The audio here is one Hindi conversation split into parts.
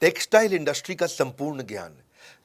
टेक्सटाइल इंडस्ट्री का संपूर्ण ज्ञान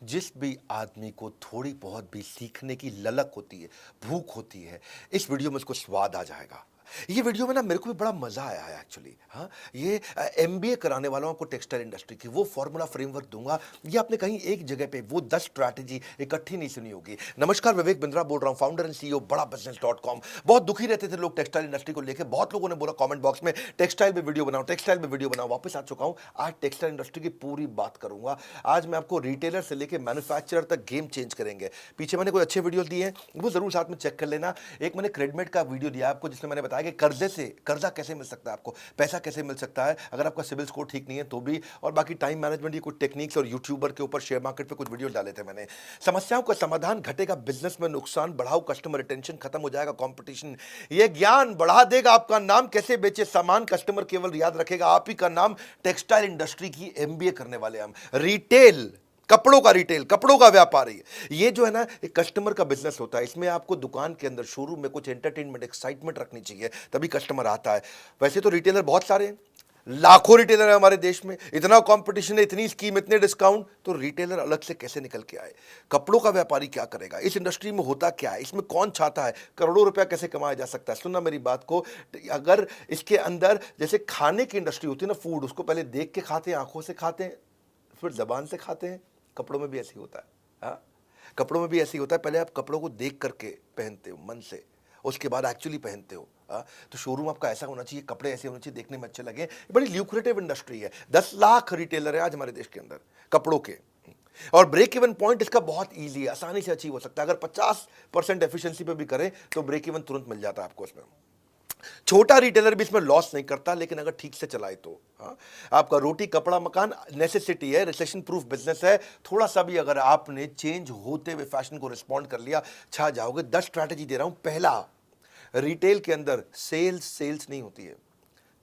जिस भी आदमी को थोड़ी बहुत भी सीखने की ललक होती है, भूख होती है, इस वीडियो में उसको स्वाद आ जाएगा। ये वीडियो में ना मेरे को भी बड़ा मजा आया है एक्चुअली। हाँ, ये एमबीए कराने वालों को टेक्सटाइल इंडस्ट्री की वो फॉर्मूला फ्रेमवर्क दूंगा। ये आपने कहीं एक जगह पे वो 10 स्ट्रैटेजी इकट्ठी नहीं सुनी होगी। नमस्कार, विवेक बिंद्रा बोल रहा हूँ, फाउंडर एंड सीईओ बड़ा बिजनेस.com। बहुत दुखी रहते थे लोग टेक्सटाइल इंडस्ट्री को लेकर। बहुत लोगों ने बोला कमेंट बॉक्स में टेक्सटाइल पे वीडियो बनाओ, टेक्सटाइल पे वीडियो बनाओ। वापस आ चुका हूँ। आज टेक्सटाइल इंडस्ट्री की पूरी बात करूंगा। आज मैं आपको रिटेलर से लेकर मैन्युफैक्चरर तक गेम चेंज करेंगे। पीछे मैंने कोई अच्छे वीडियो दिए हैं, वो जरूर साथ में चेक कर लेना। एक मैंने क्रेडमेट का वीडियो दिया आपको, जिसमें मैंने बताया कि कर्जे से कर्जा कैसे मिल सकता है, आपको पैसा कैसे मिल सकता है अगर आपका सिविल स्कोर ठीक नहीं है तो भी, और बाकी टाइम मैनेजमेंट की कुछ टेक्निक्स, और यूट्यूबर के ऊपर शेयर मार्केट पे कुछ वीडियो डाले थे मैंने। समस्याओं का समाधान, घटेगा बिजनेस में नुकसान, बढ़ाओ कस्टमर रिटेंशन, खत्म हो जाएगा कंपटीशन। ये ज्ञान बढ़ा देगा आपका नाम, कैसे बेचे सामान कस्टमर केवल याद रखेगा आप ही का नाम। टेक्सटाइल इंडस्ट्री की एमबीए करने वाले हम। रिटेल, कपड़ों का रिटेल, कपड़ों का व्यापारी, ये जो है ना एक कस्टमर का बिजनेस होता है। इसमें आपको दुकान के अंदर, शोरूम में कुछ एंटरटेनमेंट, एक्साइटमेंट रखनी चाहिए, तभी कस्टमर आता है। वैसे तो रिटेलर बहुत सारे हैं, लाखों रिटेलर है हमारे देश में, इतना कंपटीशन है, इतनी स्कीम, इतने डिस्काउंट, तो रिटेलर अलग से कैसे निकल के आए? कपड़ों का व्यापारी क्या करेगा? इस इंडस्ट्री में होता क्या है? इसमें कौन छाता है? करोड़ों रुपया कैसे कमाया जा सकता है? सुनना मेरी बात को। अगर इसके अंदर जैसे खाने की इंडस्ट्री होती है ना, फूड, उसको पहले देख के खाते हैं, आंखों से खाते हैं, फिर जबान से खाते हैं। कपड़ों में भी ऐसे ही होता है। हाँ, कपड़ों में भी ऐसे ही होता है। पहले आप कपड़ों को देख करके पहनते हो मन से, उसके बाद एक्चुअली पहनते हो। हाँ, तो शोरूम आपका ऐसा होना चाहिए, कपड़े ऐसे होने चाहिए, देखने में अच्छे लगे। ये बड़ी ल्यूक्रेटिव इंडस्ट्री है। 10 लाख रिटेलर है आज हमारे देश के अंदर कपड़ों के, और ब्रेक इवन पॉइंट इसका बहुत ईजी है, आसानी से अचीव हो सकता है। अगर 50% एफिशिएंसी पे भी करें तो ब्रेक इवन तुरंत मिल जाता है आपको इसमें। छोटा रिटेलर भी इसमें लॉस नहीं करता, लेकिन अगर ठीक से चलाए तो। हाँ, आपका रोटी कपड़ा मकान नेसेसिटी है, रिसेशन प्रूफ बिजनेस है। थोड़ा सा भी अगर आपने चेंज होते हुए फैशन को रिस्पॉन्ड कर लिया, छा जाओगे। 10 स्ट्रैटेजी दे रहा हूं। पहला, रिटेल के अंदर सेल्स नहीं होती है।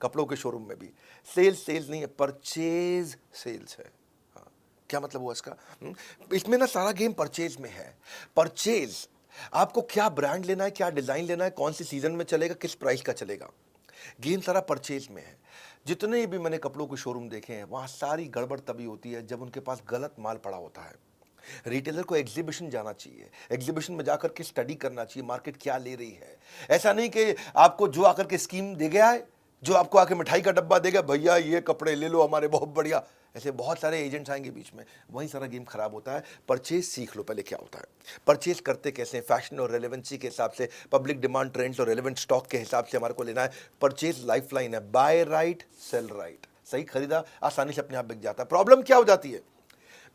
कपड़ों के शोरूम में भी सेल्स नहीं है, परचेज सेल्स है। हाँ, क्या मतलब हुआ इसका? इसमें ना सारा गेम परचेज में है। परचेज, आपको क्या ब्रांड लेना है, क्या डिजाइन लेना है, कौन सी सीजन में चलेगा, किस प्राइस का चलेगा, गेम सारा परचेज में है। जितने भी मैंने कपड़ों के शोरूम देखे हैं, वहां सारी गड़बड़ तभी होती है जब उनके पास गलत माल पड़ा होता है। रिटेलर को एग्जीबिशन जाना चाहिए, एग्जीबिशन में जाकर के स्टडी करना चाहिए मार्केट क्या ले रही है। ऐसा नहीं कि आपको जो आकर के स्कीम दे गया है, जो आपको आके मिठाई का डब्बा देगा, भैया ये कपड़े ले लो हमारे, बहुत बढ़िया, ऐसे बहुत सारे एजेंट्स आएंगे बीच में, वहीं सारा गेम खराब होता है। परचेज सीख लो पहले क्या होता है, परचेज करते कैसे, फैशन और रेलेवेंसी के हिसाब से, पब्लिक डिमांड, ट्रेंड्स और रेलेवेंट स्टॉक के हिसाब से हमारे को लेना है। परचेज लाइफलाइन है, बाय राइट सेल राइट। सही खरीदा आसानी से अपने आप बिक जाता है। प्रॉब्लम क्या हो जाती है,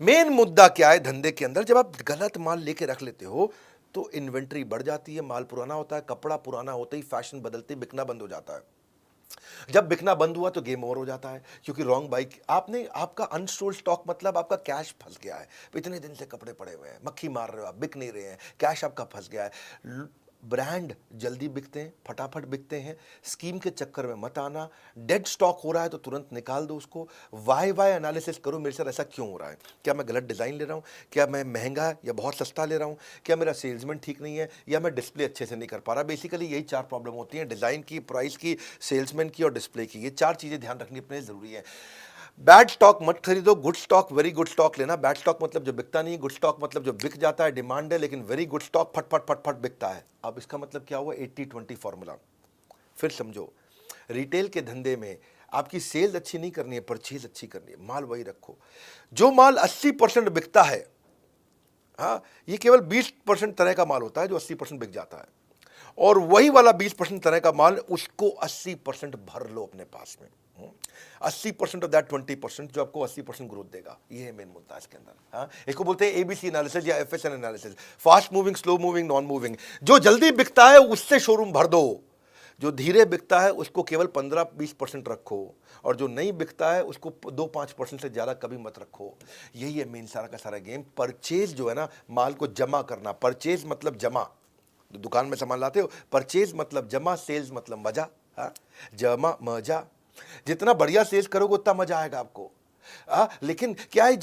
मेन मुद्दा क्या है धंधे के अंदर, जब आप गलत माल लेके रख लेते हो तो इन्वेंट्री बढ़ जाती है, माल पुराना होता है, कपड़ा पुराना होते ही, फैशन बदलते ही बिकना बंद हो जाता है। जब बिकना बंद हुआ तो गेम ओवर हो जाता है, क्योंकि रॉन्ग बाइक आपने, आपका अनसोल्ड स्टॉक मतलब आपका कैश फंस गया है। इतने दिन से कपड़े पड़े हुए हैं, मक्खी मार रहे हो आप, बिक नहीं रहे हैं, कैश आपका फंस गया है। ब्रांड जल्दी बिकते हैं, फटाफट बिकते हैं, स्कीम के चक्कर में मत आना। डेड स्टॉक हो रहा है तो तुरंत निकाल दो उसको। वाई एनालिसिस करो, मेरे साथ ऐसा क्यों हो रहा है, क्या मैं गलत डिज़ाइन ले रहा हूँ, क्या मैं महंगा या बहुत सस्ता ले रहा हूँ, क्या मेरा सेल्समैन ठीक नहीं है, या मैं डिस्प्ले अच्छे से नहीं कर पा रहा। बेसिकली यही 4 प्रॉब्लम होती हैं, डिज़ाइन की, प्राइस की, सेल्समैन की और डिस्प्ले की। ये 4 चीज़ें ध्यान रखनी अपने ज़रूरी है। बैड स्टॉक मत खरीदो, good stock, very good stock लेना। बैड स्टॉक मतलब जो बिकता नहीं, गुड स्टॉक मतलब जो बिक जाता है, डिमांड है, लेकिन वेरी गुड स्टॉक फट फट फट फट बिकता है। अब इसका मतलब क्या हुआ, 80-20 फॉर्मूला। फिर समझो, रिटेल के धंधे में आपकी सेल्स अच्छी नहीं करनी है, परचेज अच्छी करनी है। माल वही रखो, जो माल 80% बिकता है, हाँ, ये केवल 20% तरह का माल होता है जो 80% बिक जाता है, और वही वाला 20% तरह का माल, उसको 80% भर लो अपने पास में। 80% ऑफ दैट 20% जो आपको 80% ग्रोथ देगा। ये है मेन मुद्दा इसके अंदर। हाँ, इसको बोलते हैं एबीसी एनालिसिस या एफएसएन analysis, fast moving, slow moving, non moving. जो जल्दी बिकता है उससे शोरूम भर दो, जो धीरे बिकता है उसको केवल 15-20% रखो, और जो नहीं बिकता है उसको 2-5% से ज़्यादा कभी मत रखो। यही है मेन सारा का सारा गेम। परचेज जो है ना, माल को जमा करना। परचेज मतलब जमा, दुकान में सामान लाते हो, परचेज मतलब जमा, सेल्स मतलब मजा। हाँ, जमा मजा, जितना बढ़िया सेल्स करोगे उतना मजा आएगा आपको। लेकिन क्या है,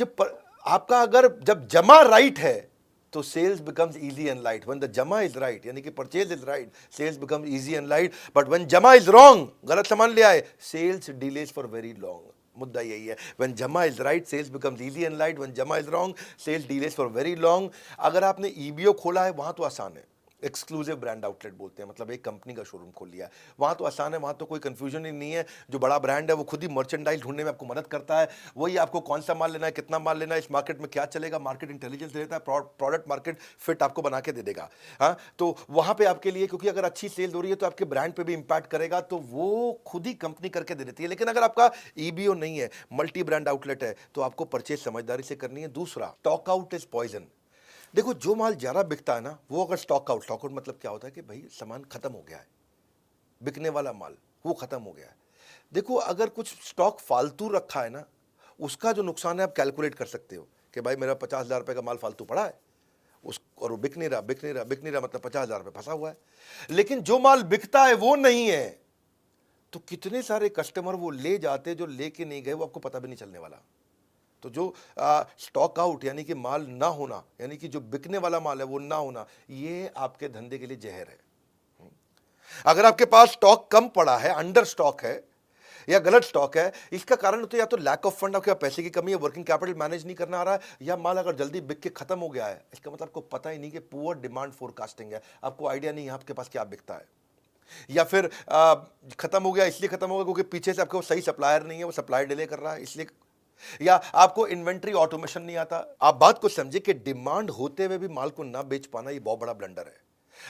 आपका अगर जब जमा राइट है तो sales becomes easy and light. When the जमा इज राइट, यानी कि purchase is right, sales becomes easy and light. But when जमा इज रॉन्ग, गलत सामान ले आए, sales delays for very long. मुद्दा यही है। व्हेन जमा is right sales becomes easy and light, when जमा is wrong sales delays for very long. अगर आपने ईबीओ खोला है वहां तो आसान है, एक्सक्लूसिव ब्रांड आउटलेट बोलते हैं, मतलब एक कंपनी का शोरूम खोल लिया है, वहां तो आसान है, वहां तो कोई कंफ्यूजन ही नहीं है। जो बड़ा ब्रांड है वो खुद ही मर्चेंडाइज ढूंढने में आपको मदद करता है, वही आपको कौन सा माल लेना है, कितना माल लेना है, इस मार्केट में क्या चलेगा, मार्केट इंटेलिजेंस देता है, प्रोडक्ट मार्केट फिट आपको बना के दे देगा। हाँ, तो वहां पे आपके लिए, क्योंकि अगर अच्छी सेल हो रही है तो आपके ब्रांड पे भी इंपैक्ट करेगा, तो वो खुद ही कंपनी करके दे देती है। लेकिन अगर आपका ईबीओ नहीं है, मल्टी ब्रांड आउटलेट है, तो आपको परचेज समझदारी से करनी है। दूसरा, स्टॉक आउट इज पॉइजन। देखो, जो माल ज़्यादा बिकता है ना, वो अगर स्टॉक आउट मतलब क्या होता है कि भाई सामान खत्म हो गया है, बिकने वाला माल वो खत्म हो गया है। देखो, अगर कुछ स्टॉक फालतू रखा है ना, उसका जो नुकसान है आप कैलकुलेट कर सकते हो कि भाई मेरा 50,000 रुपये का माल फालतू पड़ा है, उस और वो बिक नहीं रहा, मतलब 50,000 रुपये फंसा हुआ है। लेकिन जो माल बिकता है वो नहीं है, तो कितने सारे कस्टमर वो ले जाते जो लेके नहीं गए, वो आपको पता भी नहीं चलने वाला। तो जो स्टॉक आउट यानी कि माल ना होना, यानी कि जो बिकने वाला माल है वो ना होना, ये आपके धंधे के लिए जहर है। अगर आपके पास स्टॉक कम पड़ा है, अंडर स्टॉक है या गलत स्टॉक है, इसका कारण तो या तो लैक ऑफ फंड, आपके पास पैसे की कमी है, वर्किंग कैपिटल मैनेज नहीं करना आ रहा है, या माल अगर जल्दी बिक के खत्म हो गया है, इसका मतलब आपको पता ही नहीं कि पुअर डिमांड फोरकास्टिंग है, आपको आइडिया नहीं है आपके पास क्या बिकता है। या फिर खत्म हो गया, इसलिए खत्म हो गया क्योंकि पीछे से आपको सही सप्लायर नहीं है, वो सप्लायर डिले कर रहा है इसलिए, या आपको इन्वेंट्री ऑटोमेशन नहीं आता। आप बात को समझे कि डिमांड होते हुए भी माल को ना बेच पाना, ये बहुत बड़ा ब्लंडर है।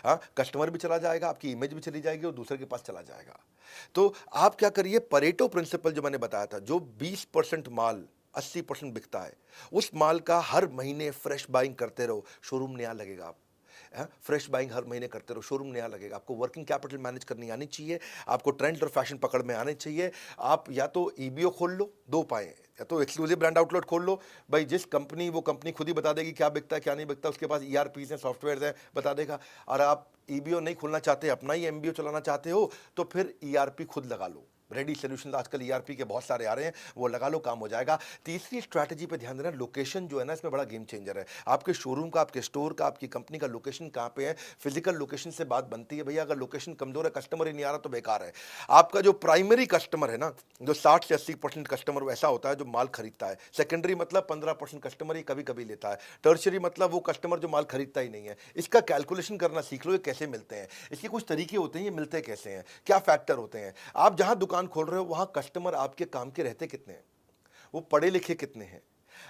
हाँ, कस्टमर भी चला जाएगा, आपकी इमेज भी चली जाएगी और दूसरे के पास चला जाएगा। तो आप क्या करिए, परेटो प्रिंसिपल जो मैंने बताया था, जो 20% माल 80% बिकता है, उस माल का हर महीने फ्रेश बाइंग करते रहो, शोरूम नया लगेगा। आप फ्रेश बाइंग हर महीने करते रहो, शोरूम नया लगेगा। आपको वर्किंग कैपिटल मैनेज करनी आनी चाहिए, आपको ट्रेंड और फैशन पकड़ में आने चाहिए। आप या तो ईबीओ खोल लो, दो पाए, या तो एक्सक्लूसिव ब्रांड आउटलेट खोल लो। भाई जिस कंपनी, वो कंपनी खुद ही बता देगी क्या बिकता है क्या नहीं बिकता, उसके पास ईआरपीज हैं, सॉफ्टवेयर हैं, बता देगा। और आप ईबीओ नहीं खोलना चाहते, अपना ही एमबीओ चलाना चाहते हो, तो फिर ईआरपी खुद लगा लो। रेडी सोल्यूशन आजकल ईआरपी के बहुत सारे आ रहे हैं, वो लगा लो, काम हो जाएगा। तीसरी स्ट्रैटेजी पे ध्यान देना, लोकेशन जो है ना, इसमें बड़ा गेम चेंजर है। आपके शोरूम का, आपके स्टोर का, आपकी कंपनी का लोकेशन कहाँ पे है, फिजिकल लोकेशन से बात बनती है। भैया अगर लोकेशन कमजोर है, कस्टमर ही नहीं आ रहा, तो बेकार है। आपका जो प्राइमरी कस्टमर है ना, जो 60 से 80% कस्टमर वैसा होता है जो माल खरीदता है। सेकेंडरी मतलब 15% कस्टमर ही कभी कभी लेता है। टर्शरी मतलब वो कस्टमर जो माल खरीदता ही नहीं है। इसका कैलकुलेशन करना सीख लो, ये कैसे मिलते हैं, इसके कुछ तरीके होते हैं, ये मिलते कैसे हैं, क्या फैक्टर होते हैं। आप जहां दुकान खोल रहे हो वहां कस्टमर आपके काम के रहते कितने हैं, वो पढ़े लिखे कितने हैं,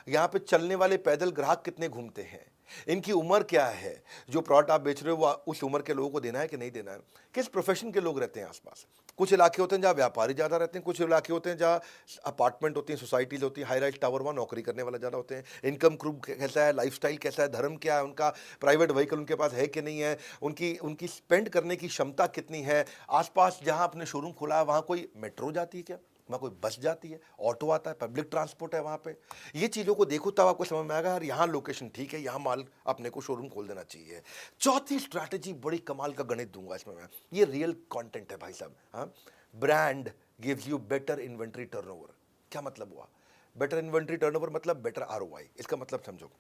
यहां पे चलने वाले पैदल ग्राहक कितने घूमते हैं, इनकी उम्र क्या है, जो प्रोडक्ट आप बेच रहे हो वो उस उम्र के लोगों को देना है कि नहीं देना है, किस प्रोफेशन के लोग रहते हैं आसपास। कुछ इलाके होते हैं जहाँ व्यापारी ज़्यादा रहते हैं, कुछ इलाके होते हैं जहाँ अपार्टमेंट होती हैं, सोसाइटीज़ होती हैं, हाई राइज टावर, वहाँ नौकरी करने वाला ज़्यादा होते हैं। इनकम ग्रुप कैसा है, लाइफस्टाइल कैसा है, धर्म क्या है उनका, प्राइवेट व्हीकल उनके पास है कि नहीं है, उनकी उनकी स्पेंड करने की क्षमता कितनी है। आसपास जहाँ आपने शोरूम खोला है वहाँ कोई मेट्रो जाती है क्या, वहाँ कोई बस जाती है, ऑटो आता है, पब्लिक ट्रांसपोर्ट है वहाँ पे। ये चीज़ों को देखो तब आपको समझ में आएगा यार यहाँ लोकेशन ठीक है, यहाँ माल अपने को शोरूम खोल देना चाहिए। चौथी स्ट्रैटेजी बड़ी कमाल का गणित दूंगा इसमें मैं, ये रियल कंटेंट है भाई साहब। हाँ, brand gives you better inventory turnover. क्या मतलब हुआ बेटर इन्वेंट्री टर्नओवर? मतलब बेटर आरओआई। इसका मतलब समझो,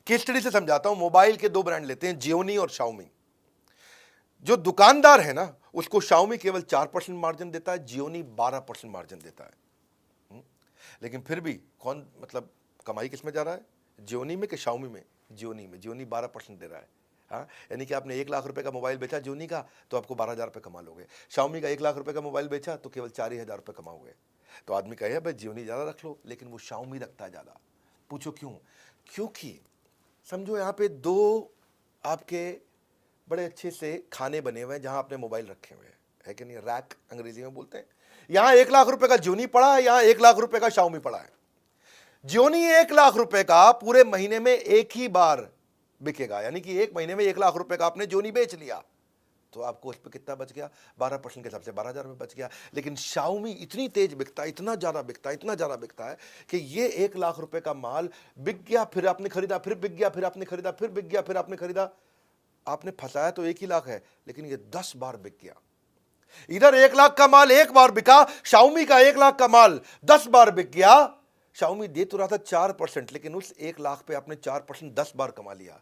केस स्टडी से समझाता हूं। मोबाइल के दो ब्रांड लेते हैं, जियोनी और शाओमी। जो दुकानदार है ना, उसको शाओमी केवल 4% मार्जिन देता है, जियोनी 12% मार्जिन देता है। लेकिन फिर भी कौन, मतलब कमाई किस में जा रहा है, जियोनी में कि शाओमी में? जियोनी में। जियोनी 12% दे रहा है। हाँ, यानी कि आपने 1 लाख रुपए का मोबाइल बेचा जियोनी का, तो आपको 12,000 रुपये कमा लोगे। शाओमी का 1 लाख रुपए का मोबाइल बेचा तो केवल 4,000 रुपये कमाओगे। तो आदमी कहे भाई जियोनी ज़्यादा रख लो, लेकिन वो शाओमी रखता है ज़्यादा। पूछो क्यों? क्योंकि समझो यहाँ पे दो आपके बड़े अच्छे से खाने बने हुए हैं जहां आपने मोबाइल रखे हुए हैं, है कि नहीं, रैक अंग्रेजी में बोलते हैं। यहां 1 लाख रुपए का जियोनी पड़ा है, यहां 1 लाख रुपए का शाओमी पड़ा है। जियोनी 1 लाख रुपए का पूरे महीने में एक ही बार बिकेगा, यानी कि एक महीने में 1 लाख रुपए का आपने जियोनी बेच लिया, तो आपको उस पर कितना बच गया? 12% के हिसाब से 12,000 रुपये बच गया। लेकिन शाओमी इतनी तेज बिकता है, इतना ज़्यादा बिकता है, इतना ज़्यादा बिकता है कि ये 1 लाख रुपए का माल बिक गया, फिर आपने खरीदा, फिर बिक गया, फिर आपने खरीदा, फिर बिक गया, फिर आपने खरीदा। आपने फंसाया तो 1 ही लाख है, लेकिन ये 10 बार बिक गया। इधर 1 लाख का माल 1 बार बिका, शाओमी का 1 लाख का माल 10 बार बिक गया। शाओमी दे तो रहा था 4%, लेकिन उस 1 लाख पे आपने 4% 10 बार कमा लिया।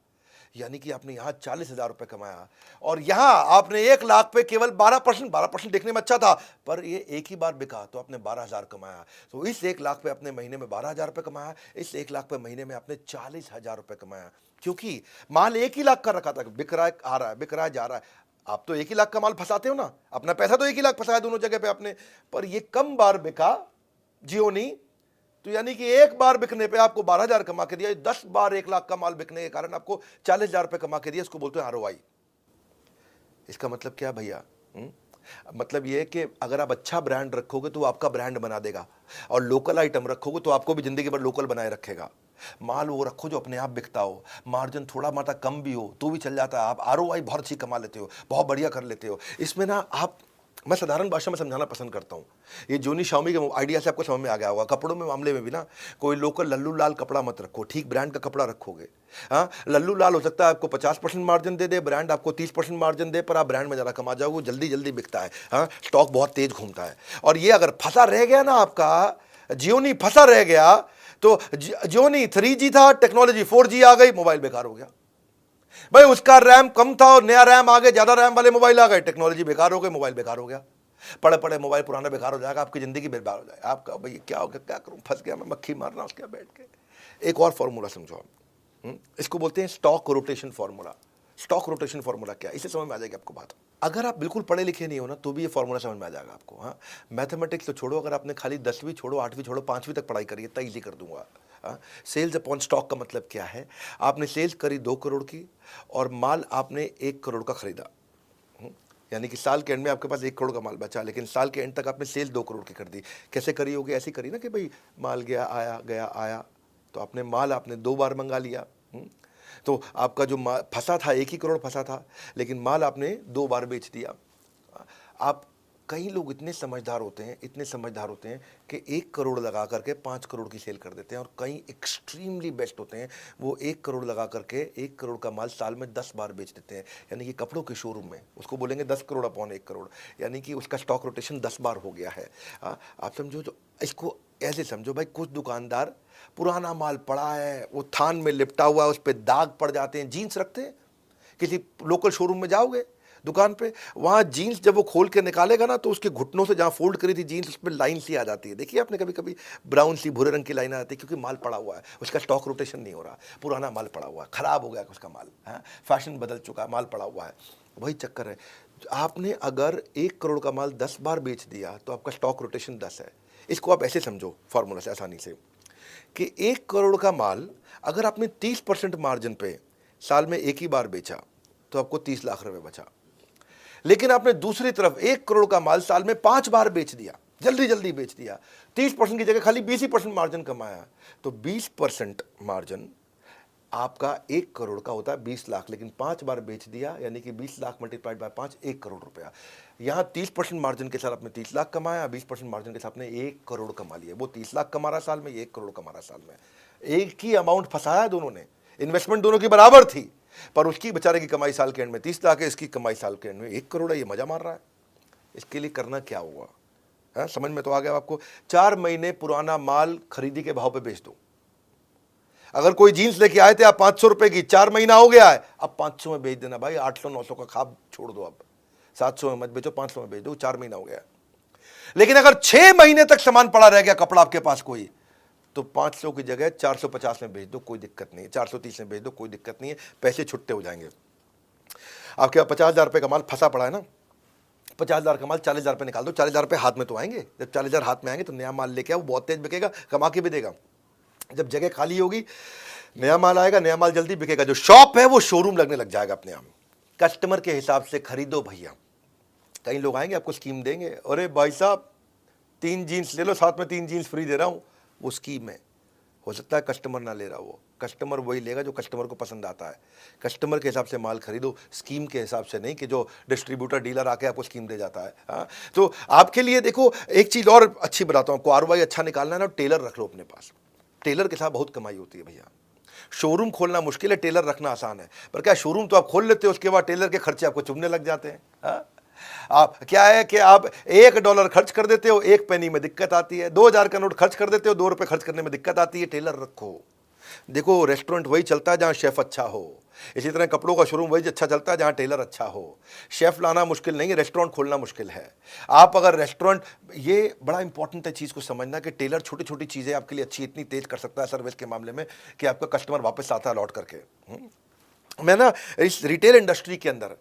यानी कि आपने यहाँ 40,000 रुपये कमाया और यहाँ आपने 1 लाख पे केवल 12% देखने में अच्छा था, पर ये एक ही बार बिका तो आपने 12,000 कमाया। तो इस 1 लाख पे अपने महीने में 12,000 रुपये कमाया, इस 1 लाख पे महीने में आपने 40,000 रुपये कमाया, क्योंकि माल 1 ही लाख का रखा था, बिक रहा है, आ रहा है, बिक रहा है, जा रहा है। आप तो 1 ही लाख का माल फंसाते हो ना, अपना पैसा तो 1 ही लाख फंसाया दोनों जगह पे आपने, पर ये कम बार बिका जियोनी, तो यानी कि एक बार बिकने पे आपको 12,000 कमा के दिया, 10 बार 1 लाख का माल बिकने के कारण आपको 40,000 रुपये कमा के दिया। इसको बोलते हैं आरओआई। इसका मतलब क्या भैया? मतलब ये है कि अगर आप अच्छा ब्रांड रखोगे तो वो आपका ब्रांड बना देगा, और लोकल आइटम रखोगे तो आपको भी जिंदगी भर लोकल बनाए रखेगा। माल वो रखो जो अपने आप बिकता हो, मार्जिन थोड़ा मात्रा कम भी हो तो भी चल जाता है, आप आरओआई बहुत अच्छी कमा लेते हो, बहुत बढ़िया कर लेते हो। इसमें ना आप, मैं साधारण भाषा में समझाना पसंद करता हूँ। ये जोनी शाओमी के आइडिया से आपको समझ में आ गया होगा। कपड़ों में मामले में भी ना, कोई लोकल लल्लू लाल कपड़ा मत रखो, ठीक ब्रांड का कपड़ा रखोगे। हाँ, लल्लू लाल हो सकता है आपको 50% मार्जिन दे दे, ब्रांड आपको 30% मार्जिन दे, पर आप ब्रांड में ज़्यादा कमा जाओगे, जल्दी जल्दी बिकता है। हाँ, स्टॉक बहुत तेज घूमता है। और ये अगर फंसा रह गया ना आपका, जियोनी फंसा रह गया, तो जियोनी 3G था, टेक्नोलॉजी 4G आ गई, मोबाइल बेकार हो गया भाई। उसका रैम कम था और नया रैम आ गया, ज्यादा रैम वाले मोबाइल आ गए, टेक्नोलॉजी बेकार हो गई, मोबाइल बेकार हो गया। पड़े पड़े मोबाइल पुराना बेकार हो जाएगा, आपकी जिंदगी बेकार हो जाएगा। आपका भाई क्या हो गया, क्या करूं, फंस गया मैं, मक्खी मार रहा हूं उसके बैठ के। एक और फॉर्मूला समझो आप, इसको बोलते हैं stock rotation formula. Stock rotation formula क्या है, इसे समझ में आ जाएगी आपको बात। अगर आप बिल्कुल पढ़े लिखे नहीं हो ना, तो भी ये फॉर्मूला समझ में आ जाएगा आपको। हाँ, मैथमेटिक्स तो छोड़ो, अगर आपने खाली 10वीं छोड़ो, 8वीं छोड़ो, 5वीं तक पढ़ाई करिए, इतना ईजी कर दूंगा। सेल्स अपॉन स्टॉक का मतलब क्या है? आपने सेल्स करी 2 करोड़ की और माल आपने 1 करोड़ का खरीदा, यानी कि साल के एंड में आपके पास 1 करोड़ का माल बचा, लेकिन साल के एंड तक आपने सेल 2 करोड़ की कर दी। कैसे करी होगी? ऐसी करी ना कि भाई माल गया आया, तो आपने माल आपने 2 बार मंगा लिया। तो आपका जो फंसा था 1 ही करोड़ फंसा था, लेकिन माल आपने 2 बार बेच दिया। आप, कई लोग इतने समझदार होते हैं कि 1 करोड़ लगा करके 5 करोड़ की सेल कर देते हैं, और कई एक्सट्रीमली बेस्ट होते हैं, वो 1 करोड़ लगा करके 1 करोड़ का माल साल में 10 बार बेच देते हैं। यानी कि कपड़ों के शोरूम में उसको बोलेंगे 10 करोड़ अपॉन 1 करोड़, यानी कि उसका स्टॉक रोटेशन 10 बार हो गया है। आप समझो, जो इसको ऐसे समझो भाई, कुछ दुकानदार पुराना माल पड़ा है, वो थान में लिपटा हुआ है, उस पर दाग पड़ जाते हैं, जीन्स रखते हैं। किसी लोकल शोरूम में जाओगे दुकान पे, वहाँ जीन्स जब वो खोल के निकालेगा ना, तो उसके घुटनों से जहाँ फोल्ड करी थी जीन्स, उस पर लाइन सी आ जाती है। देखिए आपने कभी कभी ब्राउन सी भूरे रंग की लाइन आ जाती है, क्योंकि माल पड़ा हुआ है, उसका स्टॉक रोटेशन नहीं हो रहा, पुराना माल पड़ा हुआ है, खराब हो गया उसका माल, है, फैशन बदल चुका है, माल पड़ा हुआ है। वही चक्कर है। आपने अगर 1 करोड़ का माल 10 बार बेच दिया तो आपका स्टॉक रोटेशन 10 है। इसको आप ऐसे समझो फॉर्मूला से आसानी से, कि 1 करोड़ का माल अगर आपने 30% मार्जिन पे साल में 1 ही बार बेचा तो आपको 30 लाख रुपए बचा। लेकिन आपने दूसरी तरफ 1 करोड़ का माल साल में 5 बार बेच दिया, जल्दी जल्दी बेच दिया, 30% की जगह खाली 20% मार्जिन कमाया, तो 20% मार्जिन आपका 1 करोड़ का होता है 20 लाख, लेकिन 5 बार बेच दिया, यानी कि 20 लाख मल्टीप्लाइड बाय 5, 1 करोड़ रुपया। यहाँ 30% मार्जिन के साथ आपने 30 लाख कमाया, 20% मार्जिन के साथ आपने 1 करोड़ कमा लिया। वो 30 लाख कमा रहा साल में, ये 1 करोड़ कमा रहा साल में। एक ही अमाउंट फंसाया दोनों ने, इन्वेस्टमेंट दोनों की बराबर थी, पर उसकी बेचारे की कमाई साल के एंड में 30 लाख है, इसकी कमाई साल के एंड में 1 करोड़ है। ये मजा मार रहा है। इसके लिए करना क्या हुआ? है, समझ में तो आ गया आपको? 4 महीने पुराना माल खरीदी के भाव पे बेच दो। अगर कोई जीन्स लेके आए थे आप 500 रुपए की, 4 महीना हो गया है, अब 500 में बेच देना भाई। 800-900 का खाब छोड़ दो, अब 700 में मत बेचो, 500 में बेच दो, 4 महीना हो गया। लेकिन अगर 6 महीने तक सामान पड़ा रह गया कपड़ा आपके पास कोई, तो 500 की जगह 450 में बेच दो, कोई दिक्कत नहीं है। 430 में बेच दो, कोई दिक्कत नहीं है, पैसे छुट्टे हो जाएंगे। आपके पास 50,000 रुपये का माल फंसा पड़ा है ना, 50,000 का माल 40,000 रुपये निकाल दो, 40,000 रुपये हाथ में तो आएंगे। जब 40,000 हाथ में आएंगे तो नया माल लेके आओ, बहुत तेज बिकेगा, कमा के भी देगा। जब जगह खाली होगी, नया माल आएगा, नया माल जल्दी बिकेगा, जो शॉप है वो शोरूम लगने लग जाएगा अपने आप। कस्टमर के हिसाब से खरीदो भैया। कई लोग आएंगे आपको स्कीम देंगे, अरे भाई साहब 3 जीन्स ले लो, साथ में 3 जीन्स फ्री दे रहा हूँ, वो स्कीम है। हो सकता है कस्टमर ना ले रहा, वो कस्टमर वही लेगा जो कस्टमर को पसंद आता है। कस्टमर के हिसाब से माल खरीदो, स्कीम के हिसाब से नहीं कि जो डिस्ट्रीब्यूटर डीलर आके आपको स्कीम दे जाता है। हाँ, तो आपके लिए देखो एक चीज़ और अच्छी बताता हूँ, आपको आरओआई अच्छा निकालना है ना, टेलर रख लो अपने पास। टेलर के साथ बहुत कमाई होती है भैया। शोरूम खोलना मुश्किल है, टेलर रखना आसान है। पर क्या, शोरूम तो आप खोल लेते हो, उसके बाद टेलर के खर्चे आपको चुभने लग जाते हैं। हाँ? आप क्या है कि आप $1 खर्च कर देते हो, 1 पेनी में दिक्कत आती है। 2,000 का नोट खर्च कर देते हो, 2 रुपए खर्च करने में दिक्कत आती है। टेलर रखो। देखो रेस्टोरेंट वही चलता है जहां शेफ अच्छा हो, इसी तरह कपड़ों का शोरूम वही अच्छा चलता है जहां टेलर अच्छा हो। शेफ लाना मुश्किल नहीं है, रेस्टोरेंट खोलना मुश्किल है। आप अगर रेस्टोरेंट, ये बड़ा इंपॉर्टेंट है चीज़ को समझना कि टेलर छोटी छोटी चीज़ें आपके लिए अच्छी इतनी तेज कर सकता है सर्विस के मामले में कि आपका कस्टमर वापस आता है लौट करके। मैं ना इस रिटेल इंडस्ट्री के अंदर,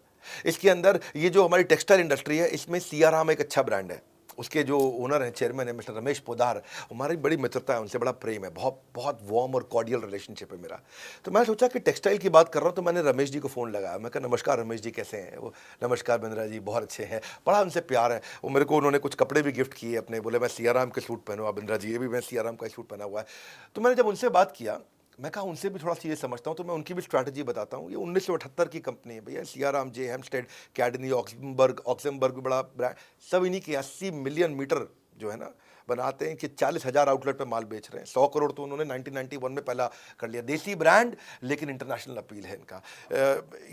इसके अंदर ये जो हमारी टेक्सटाइल इंडस्ट्री है, इसमें सियाराम एक अच्छा ब्रांड है। उसके जो ओनर हैं, चेयरमैन है मिस्टर रमेश पोदार, हमारी बड़ी मित्रता है उनसे, बड़ा प्रेम है, बहुत बहुत वार्म और कॉर्डियल रिलेशनशिप है मेरा। तो मैं सोचा कि टेक्सटाइल की बात कर रहा हूँ, तो मैंने रमेश जी को फ़ोन लगाया। मैं कहा नमस्कार रमेश जी, कैसे हैं? वो नमस्कार बिंद्रा जी, बहुत अच्छे हैं, बड़ा उनसे प्यार है। वो मेरे को उन्होंने कुछ कपड़े भी गिफ्ट किए अपने, बोले मैं सियाराम के सूट पहनूँ बिंद्रा जी, ये भी मैं सियाराम का सूट पहना हुआ है। तो मैंने जब उनसे बात किया, मैं कहा उनसे भी थोड़ा चीज़ें समझता हूँ, तो मैं उनकी भी स्ट्रैटेजी बताता हूँ। ये 1978 की कंपनी है भैया, सियाराम, जे हेम्स्टेड, कैडनी, ऑक्समबर्ग भी बड़ा ब्रांड, सब इन्हीं की 80 मिलियन मीटर जो है ना बनाते हैं, कि 40,000 आउटलेट पे माल बेच रहे हैं। 100 करोड़ तो उन्होंने 1991 में पहला कर लिया। देसी ब्रांड लेकिन इंटरनेशनल अपील है इनका।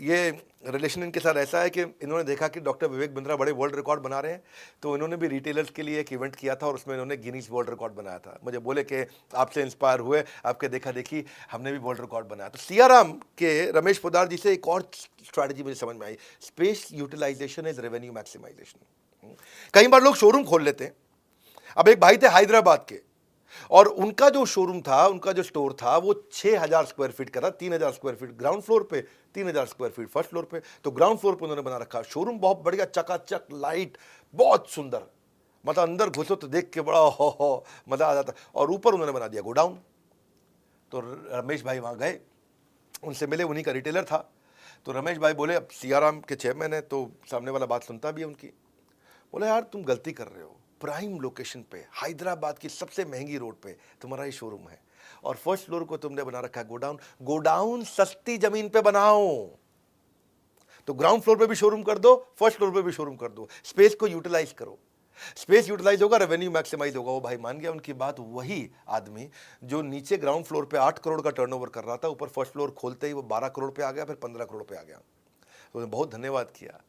ये रिलेशन इनके साथ ऐसा है कि इन्होंने देखा कि डॉक्टर विवेक बिंद्रा बड़े वर्ल्ड रिकॉर्ड बना रहे हैं, तो इन्होंने भी रिटेलर्स के लिए एक इवेंट किया था और उसमें इन्होंने गिनीज वर्ल्ड रिकॉर्ड बनाया था। मुझे बोले कि आपसे इंस्पायर हुए, आपके देखा देखी हमने भी वर्ल्ड रिकॉर्ड बनाया। तो सियाराम के रमेश पोदार जी से एक और स्ट्रैटेजी मुझे समझ में आई, space utilization is revenue maximization. कई बार लोग शोरूम खोल लेते हैं। अब एक भाई थे हैदराबाद के, और उनका जो शोरूम था, उनका जो स्टोर था, वो 6,000 स्क्वायर फीट का था। 3,000 स्क्वायर फीट ग्राउंड फ्लोर पे, 3,000 स्क्वायर फीट फर्स्ट फ्लोर पे। तो ग्राउंड फ्लोर पे उन्होंने बना रखा शोरूम, बहुत बढ़िया, चकाचक, लाइट, बहुत सुंदर, मतलब अंदर घुसो तो देख के बड़ा हो मजा आ जाता। और ऊपर उन्होंने बना दिया गोडाउन। तो रमेश भाई वहां गए, उनसे मिले, उन्हीं का रिटेलर था। तो रमेश भाई बोले, अब सियाराम के चेयरमैन है तो सामने वाला बात सुनता भी है उनकी। बोले यार तुम गलती कर रहे हो, प्राइम लोकेशन पे, हैदराबाद की सबसे महंगी रोड पे तुम्हारा ये शोरूम है, और फर्स्ट फ्लोर को तुमने बना रखा है गोडाउन। गोडाउन सस्ती जमीन पे बनाओ, तो ग्राउंड फ्लोर पे भी शोरूम कर दो, फर्स्ट फ्लोर पे भी शोरूम कर दो, स्पेस को यूटिलाइज करो। स्पेस यूटिलाइज होगा, रेवेन्यू मैक्सिमाइज होगा। वो भाई मान गया उनकी बात। वही आदमी जो नीचे ग्राउंड फ्लोर पे 8 करोड़ का टर्नओवर कर रहा था, ऊपर फर्स्ट फ्लोर खोलते ही वो 12 करोड़ पे आ गया, फिर 15 करोड़ पे आ गया। तो उन्हें बहुत धन्यवाद किया,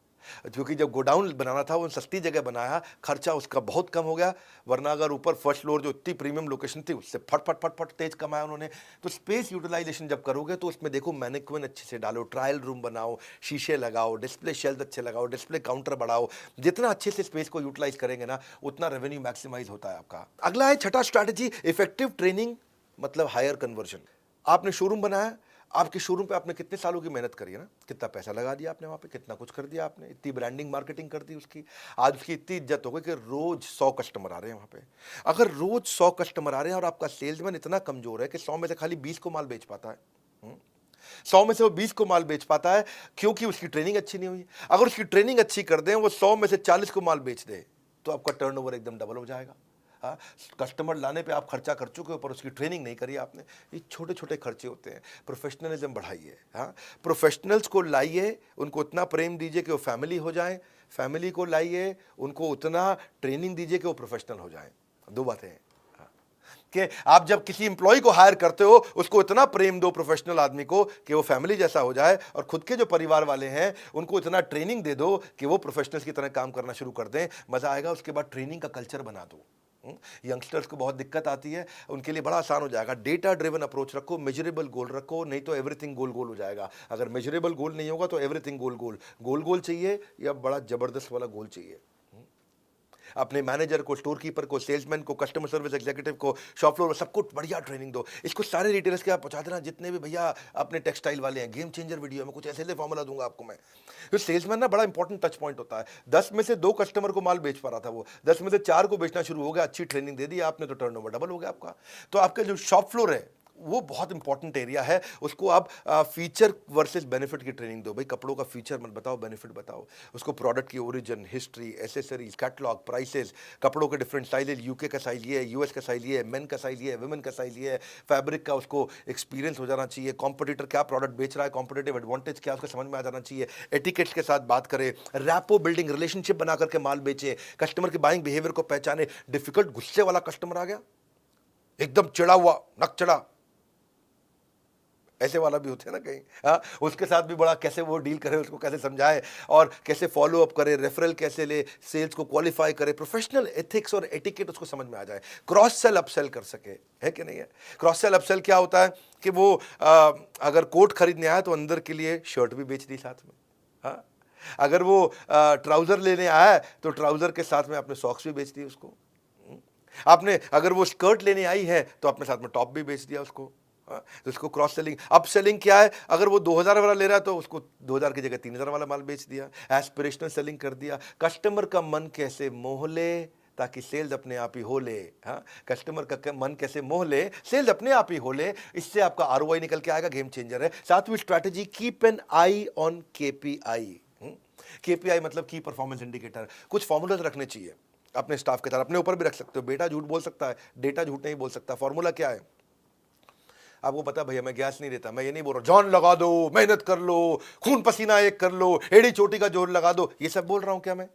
क्योंकि जब गोडाउन बनाना था वो सस्ती जगह बनाया, खर्चा उसका बहुत कम हो गया। वरना अगर ऊपर फर्स्ट फ्लोर जो इतनी प्रीमियम लोकेशन थी, उससे फट फट फट फट तेज कमाया उन्होंने। तो स्पेस यूटिलाइजेशन जब करोगे तो उसमें देखो मैनेक्विन अच्छे से डालो, ट्रायल रूम बनाओ, शीशे लगाओ, डिस्प्ले शेल्फ अच्छे लगाओ, डिस्प्ले काउंटर बढ़ाओ। जितना अच्छे से स्पेस को यूटिलाइज करेंगे ना, उतना रेवेन्यू मैक्सिमाइज होता है आपका। अगला है छठा स्ट्रैटेजी, इफेक्टिव ट्रेनिंग, मतलब हायर कन्वर्जन। आपने शोरूम बनाया, आपके शोरूम पे आपने कितने सालों की मेहनत करी है ना, कितना पैसा लगा दिया आपने वहाँ पे, कितना कुछ कर दिया आपने, इतनी ब्रांडिंग मार्केटिंग कर दी उसकी। आज उसकी इतनी इज्जत हो गई कि रोज 100 कस्टमर आ रहे हैं वहाँ पे। अगर रोज 100 कस्टमर आ रहे हैं और आपका सेल्समैन इतना कमजोर है कि 100 में से खाली 20 को माल बेच पाता है, 100 में से वो 20 को माल बेच पाता है, क्योंकि उसकी ट्रेनिंग अच्छी नहीं हुई। अगर उसकी ट्रेनिंग अच्छी कर दें, वो 100 में से 40 को माल बेच दे, तो आपका टर्नओवर एकदम डबल हो जाएगा। हाँ, कस्टमर लाने पे आप खर्चा कर चुके हो, पर उसकी ट्रेनिंग नहीं करी आपने। ये छोटे छोटे खर्चे होते हैं। प्रोफेशनलिज्म बढ़ाइए, हाँ, प्रोफेशनल्स को लाइए, उनको उतना प्रेम दीजिए कि वो फैमिली हो जाएं, फैमिली को लाइए, उनको उतना ट्रेनिंग दीजिए कि वो प्रोफेशनल हो जाएं। दो बातें हैं कि आप जब किसी एम्प्लॉय को हायर करते हो, उसको इतना प्रेम दो प्रोफेशनल आदमी को कि वो फैमिली जैसा हो जाए, और खुद के जो परिवार वाले हैं उनको इतना ट्रेनिंग दे दो कि वो प्रोफेशनल्स की तरह काम करना शुरू कर दें। मजा आएगा। उसके बाद ट्रेनिंग का कल्चर बना दो। यंगस्टर्स को बहुत दिक्कत आती है, उनके लिए बड़ा आसान हो जाएगा। डेटा ड्रिवन अप्रोच रखो, मेजरेबल गोल रखो, नहीं तो एवरीथिंग गोल गोल हो जाएगा। अगर मेजरेबल गोल नहीं होगा तो एवरीथिंग गोल गोल। गोल गोल चाहिए या बड़ा जबरदस्त वाला गोल चाहिए। अपने मैनेजर को, स्टोर कीपर को, सेल्समैन को, कस्टमर सर्विस एग्जीक्यूटिव को, शॉप फ्लोर, सबको बढ़िया ट्रेनिंग दो। इसको सारे रिटेलर्स के आप पहुंचा देना, जितने भी भैया अपने टेक्सटाइल वाले हैं। गेम चेंजर वीडियो में कुछ ऐसे फॉर्मूला दूंगा आपको मैं। तो सेल्समैन ना बड़ा इंपॉर्टेंट टच पॉइंट होता है। 10 में से 2 कस्टमर को माल बेच पा रहा था, वो 10 में से 4 को बेचना शुरू हो गया। अच्छी ट्रेनिंग दे दी आपने तो टर्नओवर डबल हो गया आपका। तो आपका जो शॉप फ्लोर है वो बहुत इंपॉर्टेंट एरिया है, उसको आप फीचर वर्सेस बेनिफिट की ट्रेनिंग दो। भाई कपड़ों का फीचर मत बताओ, बेनिफिट बताओ उसको। प्रोडक्ट की origin, history, accessories, catalogue, prices, कपड़ों के डिफरेंट साइजेज, यूके का साइज ये है, यूएस का साइज ये है, मेन का साइज ये है, वुमेन का साइज ये है, फैब्रिक का उसको एक्सपीरियंस हो जाना चाहिए, कॉम्पिटिटर क्या प्रोडक्ट बेच रहा है, कॉम्पिटिटिव एडवांटेज क्या उसको समझ में आ जाना चाहिए, एटिकेट्स के साथ बात करें, रैपो बिल्डिंग, रिलेशनशिप बना करके माल बेचे, कस्टमर के बाइंग बिहेवियर को पहचाने। डिफिकल्ट गुस्से वाला कस्टमर आ गया, एकदम चिड़ा हुआ, नक चढ़ा, ऐसे वाला भी होते हैं ना कहीं, हाँ, उसके साथ भी बड़ा कैसे वो डील करे, उसको कैसे समझाए और कैसे फॉलो अप करे, रेफरल कैसे ले, सेल्स को क्वालिफाई करे, प्रोफेशनल एथिक्स और एटिकेट उसको समझ में आ जाए, क्रॉस सेल अपसेल कर सके, है कि नहीं है। क्रॉस सेल अपसेल क्या होता है कि वो अगर कोट खरीदने आया तो अंदर के लिए शर्ट भी बेच दी साथ में, हाँ, अगर वो ट्राउजर लेने आया है तो ट्राउजर के साथ में आपने सॉक्स भी बेच दिए उसको, आपने अगर वो स्कर्ट लेने आई है तो अपने साथ में टॉप भी बेच दिया उसको, हाँ, तो इसको क्रॉस सेलिंग। अप सेलिंग क्या है, अगर वो 2000 वाला ले रहा है तो उसको 2000 की जगह 3000 वाला माल बेच दिया, एस्पिरेशनल सेलिंग कर दिया। कस्टमर का मन कैसे मोह ले ताकि सेल्स अपने आप ही हो ले, हाँ, कस्टमर का मन कैसे मोह ले, सेल्स अपने आप ही हो ले, इससे आपका आरओआई निकल के आएगा, गेम चेंजर है। सातवीं strategy, keep an I on KPI. KPI मतलब की परफॉर्मेंस इंडिकेटर। कुछ फॉर्मूलाज रखने चाहिए अपने स्टाफ के साथ, अपने ऊपर भी रख सकते हो। बेटा झूठ बोल सकता है, डेटा झूठ नहीं बोल सकता। फॉर्मूला क्या है आपको पता है, भैया मैं गैस नहीं देता, मैं ये नहीं बोल रहा जान लगा दो, मेहनत कर लो, खून पसीना एक कर लो, एड़ी चोटी का जोर लगा दो, ये सब बोल रहा हूं क्या मैं?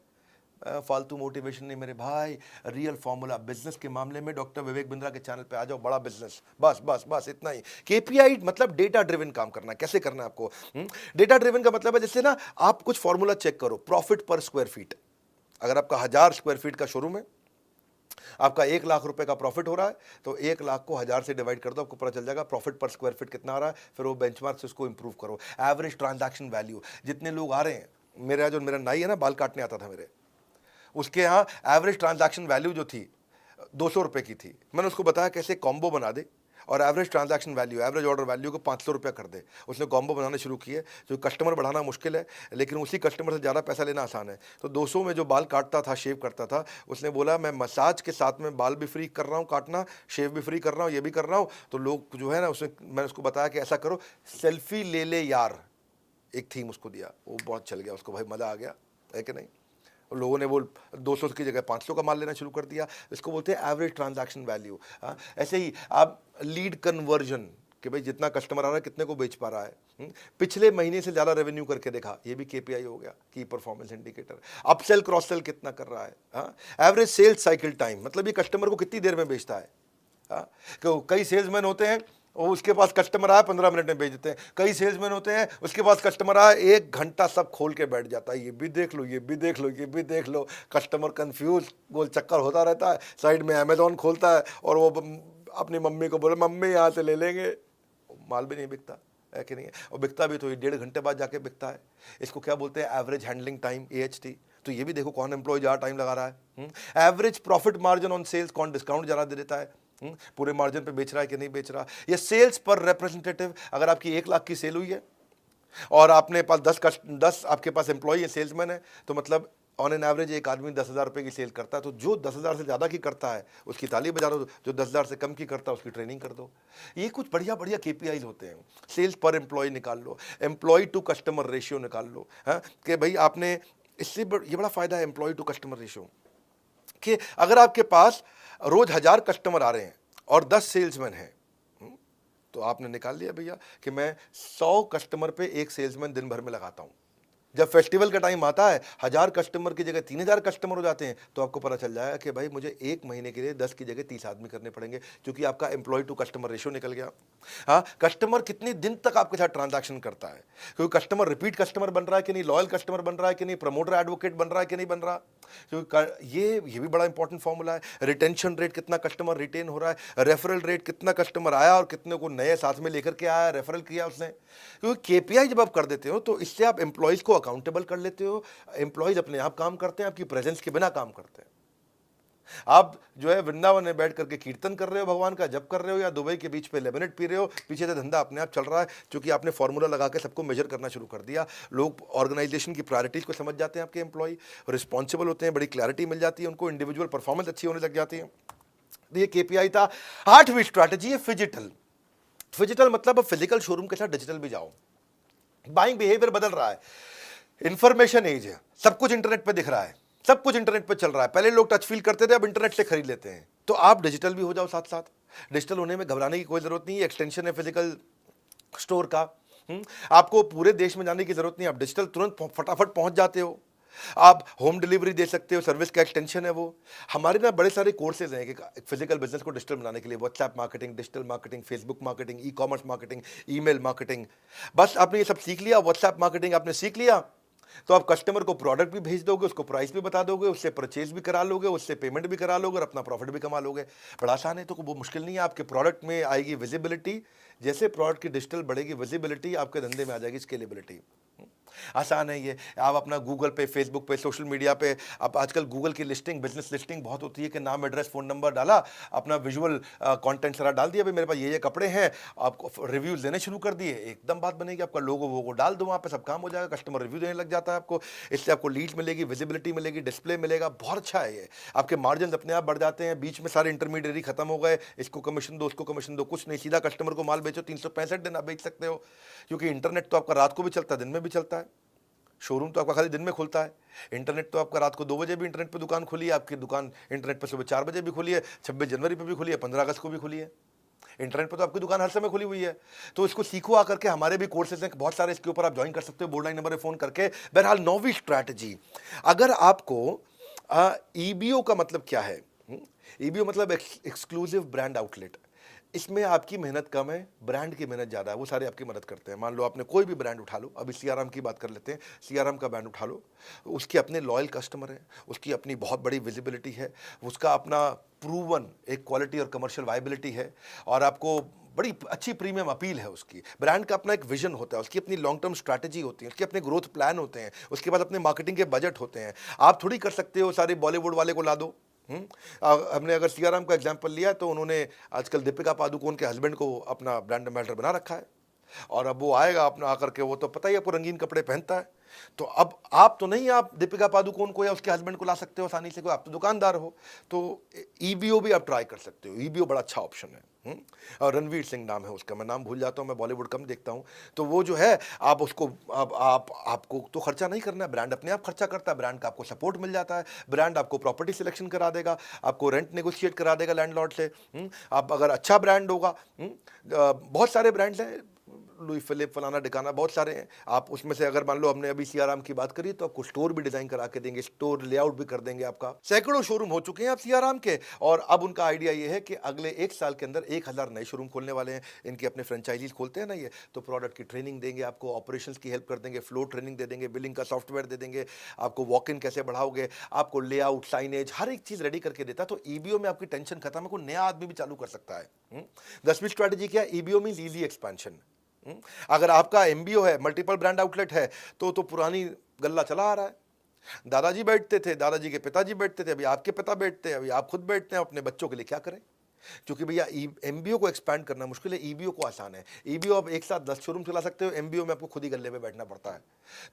फालतू मोटिवेशन नहीं मेरे भाई, रियल फॉर्मूला। बिजनेस के मामले में डॉक्टर विवेक बिंद्रा के चैनल पे आ जाओ, बड़ा बिजनेस, बस बस बस इतना ही। केपीआई मतलब डेटा ड्रिवन काम करना है। कैसे करना है आपको? डेटा ड्रिवन का मतलब है जैसे ना आप कुछ फॉर्मूला चेक करो, प्रॉफिट पर स्क्वायर फीट। अगर आपका 1000 स्क्वायर फीट का शोरूम है, आपका 1 लाख रुपए का प्रॉफिट हो रहा है, तो 1 लाख को 1000 से डिवाइड कर दो, आपको पता चल जाएगा प्रॉफिट पर स्क्वायर फीट कितना आ रहा है। फिर वो बेंचमार्क से उसको इंप्रूव करो। एवरेज ट्रांजैक्शन वैल्यू, जितने लोग आ रहे हैं, मेरा नाई है ना, बाल काटने आता था मेरे, उसके यहाँ एवरेज ट्रांजैक्शन वैल्यू जो थी 200 रुपए की थी। मैंने उसको बताया कैसे कॉम्बो बना दे और average transaction value, average order value को 500 रुपया कर दे। उसने कॉम्बो बनाने शुरू किए। जो कस्टमर बढ़ाना मुश्किल है, लेकिन उसी कस्टमर से ज़्यादा पैसा लेना आसान है। तो 200 में जो बाल काटता था, शेव करता था, उसने बोला मैं मसाज के साथ में बाल भी फ्री कर रहा हूँ काटना, शेव भी फ्री कर रहा हूँ, ये भी कर रहा हूँ। तो लोग जो है ना, मैंने उसको बताया कि ऐसा करो, सेल्फी ले ले यार, एक थीम उसको दिया, वो बहुत चल गया उसको, भाई मज़ा आ गया, है कि नहीं। लोगों ने वो 200 की जगह 500 का माल लेना शुरू कर दिया। इसको बोलते हैं एवरेज ट्रांजैक्शन वैल्यू। ऐसे ही आप लीड कन्वर्जन, कि भाई जितना कस्टमर आ रहा है कितने को बेच पा रहा है, पिछले महीने से ज़्यादा रेवेन्यू करके देखा, ये भी केपीआई हो गया, की performance indicator. Upsell cross sell कितना कर रहा है। एवरेज सेल्स साइकिल टाइम, मतलब ये कस्टमर को कितनी देर में बेचता है। कई सेल्समैन होते हैं वो, उसके पास कस्टमर आया 15 मिनट में बेच देते हैं। कई सेल्समैन होते हैं उसके पास कस्टमर आया 1 घंटा सब खोल के बैठ जाता है, ये भी देख लो, ये भी देख लो, ये भी देख लो। कस्टमर कंफ्यूज, गोल चक्कर होता रहता है। साइड में अमेजोन खोलता है और वो अपनी मम्मी को बोले मम्मी यहाँ से ले लेंगे, माल भी नहीं बिकता, है कि नहीं है। और बिकता भी तो ये 1.5 घंटे बाद जाके बिकता है। इसको क्या बोलते हैं, एवरेज हैंडलिंग टाइम, AHT। तो ये भी देखो कौन एम्प्लॉय ज़्यादा टाइम लगा रहा है। Average profit margin on sales, कौन डिस्काउंट ज़्यादा दे देता है, पूरे मार्जिन पे बेच रहा है कि नहीं बेच रहा। ये सेल्स पर रिप्रेजेंटेटिव, अगर आपकी 1 लाख की सेल हुई है और आपने पास 10 आपके पास एम्प्लॉय है, सेल्समैन है, तो मतलब ऑन एन एवरेज एक आदमी 10,000 रुपये की सेल करता है। तो जो 10,000 से ज़्यादा की करता है उसकी ताली बजा दो, जो 10,000 से कम की करता है उसकी ट्रेनिंग कर दो। ये कुछ बढ़िया बढ़िया KPIs होते हैं। सेल्स पर एम्प्लॉय निकाल लो, एम्प्लॉय टू कस्टमर रेशियो निकाल लो, हाँ, कि भाई आपने इससे ये बड़ा फ़ायदा है एम्प्लॉय टू कस्टमर रेशियो, कि अगर आपके पास रोज 1000 कस्टमर आ रहे हैं और 10 सेल्समैन हैं, तो आपने निकाल लिया भैया कि मैं 100 कस्टमर पे एक सेल्समैन दिन भर में लगाता हूं। जब फेस्टिवल का टाइम आता है 1000 कस्टमर की जगह 3000 कस्टमर हो जाते हैं, तो आपको पता चल जाएगा कि भाई मुझे 1 महीने के लिए 10 की जगह 30 आदमी करने पड़ेंगे, क्योंकि आपका एम्प्लॉय टू कस्टमर रेशियो निकल गया। हाँ, कस्टमर कितने दिन तक आपके साथ ट्रांजैक्शन करता है, क्योंकि कस्टमर रिपीट कस्टमर बन रहा है कि नहीं, लॉयल कस्टमर बन रहा है कि नहीं, प्रमोटर एडवोकेट बन रहा है कि नहीं बन रहा। क्योंकि ये भी बड़ा इंपॉर्टेंट फॉर्मूला है। रिटेंशन रेट, कितना कस्टमर रिटेन हो रहा है। रेफरल रेट, कितना कस्टमर आया और कितने को नए साथ में लेकर के आया, रेफरल किया उसने। क्योंकि KPI जब आप कर देते हो तो इससे आप एम्प्लॉयज को अकाउंटेबल कर लेते हो। एम्प्लॉयज अपने आप काम करते हैं, आपकी प्रेजेंस के बिना काम करते हैं। आप जो है वृंदावन में बैठ करके कीर्तन कर रहे हो, भगवान का जप कर रहे हो, या दुबई के बीच पे लेमनेट पी रहे हो, पीछे से धंधा अपने आप चल रहा है, क्योंकि आपने फॉर्मूला लगा के सबको मेजर करना शुरू कर दिया। लोग ऑर्गेनाइजेशन की प्रायोरिटीज को समझ जाते हैं, आपके एम्प्लॉय रिस्पॉन्सिबल होते हैं, बड़ी क्लैरिटी मिल जाती है उनको, इंडिविजुअल परफॉर्मेंस अच्छी होने लग जाती है। ये KPI था। 8वीं स्ट्रैटेजी है फिजिटल। फिजिटल मतलब अब फिजिकल शोरूम के साथ डिजिटल भी जाओ। बाइंग बिहेवियर बदल रहा है, इंफॉर्मेशन एज है, सब कुछ इंटरनेट पे दिख रहा है, सब कुछ इंटरनेट पे चल रहा है। पहले लोग टच फील करते थे, अब इंटरनेट से खरीद लेते हैं। तो आप डिजिटल भी हो जाओ साथ साथ। डिजिटल होने में घबराने की कोई जरूरत नहीं है, एक्सटेंशन है फिजिकल स्टोर का। आपको पूरे देश में जाने की जरूरत नहीं, आप डिजिटल तुरंत फटाफट पहुंच जाते हो। आप होम डिलीवरी दे सकते हो, सर्विस का एक्सटेंशन है वो। हमारे ना बड़े सारे कोर्सेज हैं कि फिजिकल बिजनेस को डिजिटल बनाने के लिए, WhatsApp marketing, digital marketing, Facebook marketing, e commerce marketing, email marketing. बस आपने ये सब सीख लिया, व्हाट्सएप मार्केटिंग आपने सीख लिया, तो आप कस्टमर को प्रोडक्ट भी भेज दोगे, उसको प्राइस भी बता दोगे, उससे परचेज भी करा लोगे, उससे पेमेंट भी करा लोगे और अपना प्रॉफिट भी कमा लोगे। बड़ा आसान है, तो वो मुश्किल नहीं है। आपके प्रोडक्ट में आएगी विजिबिलिटी, जैसे प्रोडक्ट की डिजिटल बढ़ेगी विजिबिलिटी, आपके धंधे में आ जाएगी स्केलेबिलिटी। आसान है ये। आप अपना गूगल पे, फेसबुक पे, सोशल मीडिया पे, आप आजकल गूगल की लिस्टिंग, बिजनेस लिस्टिंग बहुत होती है कि नाम, एड्रेस, फ़ोन नंबर डाला, अपना विजुअल कंटेंट सारा डाल दिया, भाई मेरे पास ये कपड़े हैं, आपको रिव्यूज़ देने शुरू कर दिए, एकदम बात बनेगी। आपका लोगो वोगो डाल दो वहाँ पे, सब काम हो जाएगा, कस्टमर रिव्यू देने लग जाता है आपको। इससे आपको लीड्स मिलेगी, विजिबिलिटी मिलेगी, डिस्प्ले मिलेगा, बहुत अच्छा है ये। आपके मार्जिन अपने आप बढ़ जाते हैं, बीच में सारे इंटरमीडिएरी खत्म हो गए, इसको कमीशन दो, उसको कमीशन दो, कुछ नहीं, सीधा कस्टमर को माल बेचो, 365 दिन आप बेच सकते हो, क्योंकि इंटरनेट तो आपका रात को भी चलता है, दिन में भी चलता है। शोरूम तो आपका खाली दिन में खुलता है, इंटरनेट तो आपका रात को 2 बजे भी इंटरनेट पे दुकान खुली है, आपकी दुकान इंटरनेट पे सुबह 4 बजे भी खुली है, 26 जनवरी पे भी खुली है, 15 अगस्त को भी खुली है। इंटरनेट पे तो आपकी दुकान हर समय खुली हुई है। तो इसको सीखो आकर के, हमारे भी कोर्सेज हैं बहुत सारे, इसके ऊपर आप ज्वाइन कर सकते हो, बोर्ड लाइन नंबर पे फ़ोन करके। बहरहाल 9वीं स्ट्रैटेजी, अगर आपको ईबीओ का मतलब क्या है? ईबीओ मतलब एक्सक्लूसिव ब्रांड आउटलेट। इसमें आपकी मेहनत कम है, ब्रांड की मेहनत ज़्यादा है, वो सारे आपकी मदद करते हैं। मान लो आपने कोई भी ब्रांड उठा लो, अभी सीआरएम की बात कर लेते हैं, सीआरएम का ब्रांड उठा लो, उसके अपने लॉयल कस्टमर हैं, उसकी अपनी बहुत बड़ी विजिबिलिटी है, उसका अपना प्रूवन एक क्वालिटी और कमर्शियल वायबिलिटी है, और आपको बड़ी अच्छी प्रीमियम अपील है उसकी। ब्रांड का अपना एक विजन होता है, उसकी अपनी लॉन्ग टर्म स्ट्रैटेजी होती है, उसके अपने ग्रोथ प्लान होते हैं, उसके बाद अपने मार्केटिंग के बजट होते हैं। आप थोड़ी कर सकते हो सारे बॉलीवुड वाले को ला दो। हमने अगर सीआरएम का एग्जांपल लिया तो उन्होंने आजकल दीपिका पादुकोण के हस्बैंड को अपना ब्रांड एम्बेसडर बना रखा है, और अब वो आएगा अपना आकर के, वो तो पता ही आपको रंगीन कपड़े पहनता है। तो अब आप तो नहीं, आप दीपिका पादुकोण को या उसके हस्बैंड को ला सकते हो आसानी से, कोई आप तो दुकानदार हो। तो ईबीओ भी आप ट्राई कर सकते हो, ईबीओ बड़ा अच्छा ऑप्शन है। और रणवीर सिंह नाम है उसका, मैं नाम भूल जाता हूँ, मैं बॉलीवुड कम देखता हूँ। तो वो जो है, आप उसको, आप आपको तो खर्चा नहीं करना है, ब्रांड अपने आप खर्चा करता है, ब्रांड का आपको सपोर्ट मिल जाता है, ब्रांड आपको प्रॉपर्टी सिलेक्शन करा देगा, आपको रेंट नेगोशिएट करा देगा लैंडलॉर्ड से। आप अगर अच्छा ब्रांड होगा, बहुत सारे ब्रांड्स हैं, लुई फिलिप, फलाना डिकाना, बहुत सारे हैं। आप उसमें से अगर मान लो हमने अभी सीआरएम की बात करी, तो आपको स्टोर भी डिजाइन करा के देंगे, स्टोर लेआउट भी कर देंगे आपका। सैकड़ों शोरूम हो चुके हैं आप सीआरएम के, और अब उनका आइडिया ये है कि अगले 1 साल के अंदर 1000 नए शोरूम खोलने वाले हैं। इनके अपने फ्रेंचाइजीज खोलते हैं ना ये, तो प्रोडक्ट की ट्रेनिंग देंगे आपको, ऑपरेशंस की हेल्प कर देंगे, फ्लो ट्रेनिंग दे देंगे, बिलिंग का सॉफ्टवेयर दे देंगे, आपको वॉक इन कैसे बढ़ाओगे, आपको लेआउट, साइनेज, हर एक चीज रेडी करके देता है। तो ईबीओ में आपकी टेंशन खत्म है, कोई नया आदमी भी चालू कर सकता है। 10वीं स्ट्रैटेजी क्या है? EBO means easy expansion. अगर आपका एमबीओ है, मल्टीपल ब्रांड आउटलेट है, तो पुरानी गल्ला चला आ रहा है। दादाजी बैठते थे, दादाजी के पिताजी बैठते थे, अभी आपके पिता बैठते हैं, अभी आप खुद बैठते हैं, अपने बच्चों के लिए क्या करें? क्योंकि भैया एमबीओ को एक्सपैंड करना मुश्किल है, ईबीओ को आसान है। ईबीओ आप एक साथ 10 शोरूम चला सकते हो, एमबीओ में आपको खुद ही गल्ले में बैठना पड़ता है।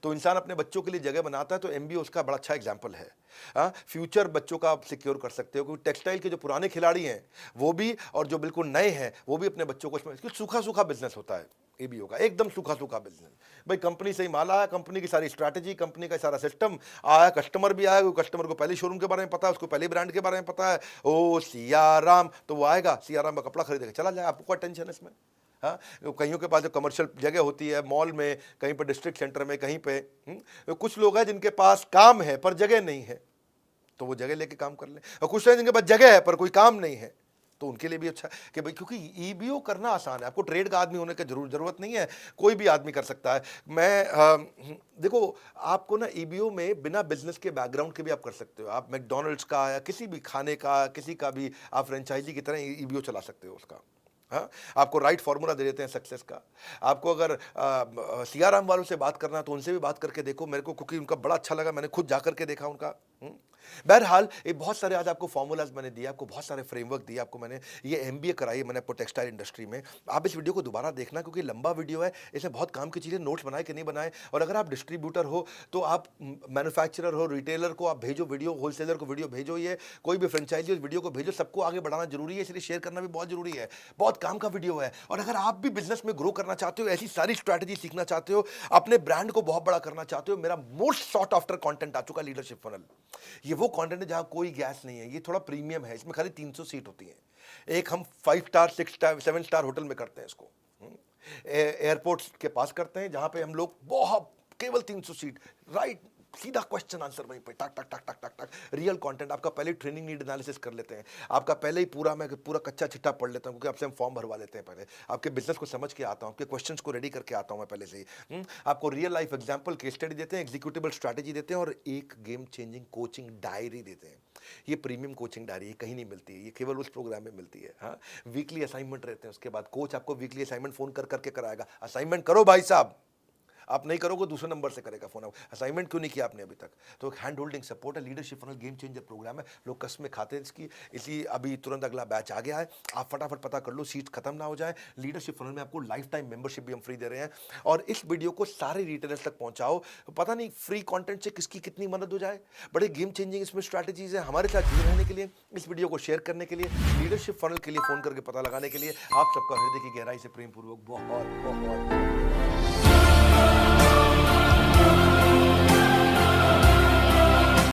तो इंसान अपने बच्चों के लिए जगह बनाता है, तो एमबीओ उसका बड़ा अच्छा एग्जाम्पल है। फ्यूचर बच्चों का आप सिक्योर कर सकते हो, क्योंकि टेक्सटाइल के जो पुराने खिलाड़ी हैं वो भी, और जो बिल्कुल नए हैं वो भी अपने बच्चों को, सूखा सूखा बिजनेस होता है ईबीओ का, एकदम सूखा सूखा बिजनेस। भाई कंपनी से ही माल आया, कंपनी की सारी स्ट्रैटेजी, कंपनी का सारा सिस्टम आया, कस्टमर भी आया, कस्टमर को पहले शोरूम के बारे में पता है, उसको पहले ब्रांड के बारे में पता है, ओ सियाराम, तो वो आएगा सियाराम का कपड़ा खरीदेगा, चला जाए, आपको क्या टेंशन है इसमें? हाँ, कईयों के पास जो कमर्शियल जगह होती है, मॉल में, कहीं पर डिस्ट्रिक्ट सेंटर में, कहीं पे कुछ लोग हैं जिनके पास काम है पर जगह नहीं है, तो वो जगह लेके काम कर ले। और कुछ हैं जिनके पास जगह है पर कोई काम नहीं है, तो उनके लिए भी अच्छा कि भाई, क्योंकि ईबीओ करना आसान है, आपको ट्रेड का आदमी होने की जरूरत नहीं है, कोई भी आदमी कर सकता है। देखो, आपको ना ईबीओ में बिना बिजनेस के बैकग्राउंड के भी आप कर सकते हो। आप मैकडोनल्ड्स का या किसी भी खाने का, किसी का भी आप फ्रेंचाइजी की तरह ईबीओ चला सकते हो उसका। हाँ, आपको राइट फार्मूला दे देते हैं सक्सेस का। आपको अगर सीआरएम वालों से बात करना, तो उनसे भी बात करके देखो, मेरे को क्योंकि उनका बड़ा अच्छा लगा, मैंने खुद जा करके देखा उनका। बहरहाल ये बहुत सारे आज आपको फॉर्मूलाज मैंने दिया, आपको बहुत सारे फ्रेमवर्क दिए, आपको मैंने ये एमबीए कराई मैंने आपको टेक्सटाइल इंडस्ट्री में। आप इस वीडियो को दोबारा देखना, क्योंकि लंबा वीडियो है, इसमें बहुत काम की चीज़ें, नोट्स बनाए कि नहीं बनाए। और अगर आप डिस्ट्रीब्यूटर हो, तो आप मैन्युफैक्चरर हो, रिटेलर को आप भेजो वीडियो, होलसेलर को वीडियो भेजो, ये कोई भी फ्रेंचाइजी उस वीडियो को भेजो, सबको आगे बढ़ाना जरूरी है, इसलिए शेयर करना भी बहुत जरूरी है। बहुत काम का वीडियो है। और अगर आप भी बिजनेस में ग्रो करना चाहते हो, ऐसी सारी स्ट्रैटेजी सीखना चाहते हो, अपने ब्रांड को बहुत बड़ा करना चाहते हो, मेरा मोस्ट सॉट आफ्टर कंटेंट आ चुका, लीडरशिप फनल। ये वो कंटेंट है जहां कोई गैस नहीं है, ये थोड़ा प्रीमियम है, इसमें खाली 300 सीट होती है। एक हम 5 स्टार, 6 स्टार, 7 स्टार होटल में करते हैं इसको, एयरपोर्ट के पास करते हैं, जहां पे हम लोग बहुत केवल 300 सीट, राइट सीधा क्वेश्चन आंसर वहीं पे टक टक टक टक टक टक, रियल कंटेंट। आपका पहले ट्रेनिंग नीड एनालिसिस कर लेते हैं, आपका पहले ही मैं पूरा कच्चा चिट्ठा पढ़ लेता हूँ, क्योंकि आपसे हम फॉर्म भरवा लेते हैं पहले, आपके बिजनेस को समझ के आता हूँ, आपके क्वेश्चंस को रेडी करके आता हूँ मैं पहले से ही। आपको real life example, case study देते हैं, एग्जीक्यूटिबल स्ट्रैटेजी देते हैं, और एक गेम चेंजिंग कोचिंग डायरी देते हैं। ये प्रीमियम कोचिंग डायरी ये कहीं नहीं मिलती है, ये केवल उस प्रोग्राम में मिलती है। हाँ, वीकली असाइनमेंट रहते हैं, उसके बाद कोच आपको वीकली असाइनमेंट फोन कर करके कराएगा, असाइनमेंट करो भाई साहब, आप नहीं करोगे दूसरे नंबर से करेगा फोन। असाइनमेंट क्यों नहीं किया आपने अभी तक? तो हैंड होल्डिंग सपोर्ट है, leadership funnel game changer program है, लोग कस्में खाते हैं इसकी, इसलिए अभी तुरंत अगला बैच आ गया है, आप फटाफट पता कर लो, सीट खत्म ना हो जाए। लीडरशिप फनल में आपको लाइफ टाइम मेंबरशिप भी हम फ्री दे रहे हैं, और इस वीडियो को सारे रिटेलर्स तक पहुंचाओ। पता नहीं फ्री कंटेंट से किसकी कितनी मदद हो जाए, बड़े गेम चेंजिंग इसमें स्ट्रैटेजीज है। हमारे साथ जुड़े रहने के लिए, इस वीडियो को शेयर करने के लिए, लीडरशिप फनल के लिए फोन करके पता लगाने के लिए आप सबका हृदय की गहराई से प्रेम पूर्वक बहुत बहुत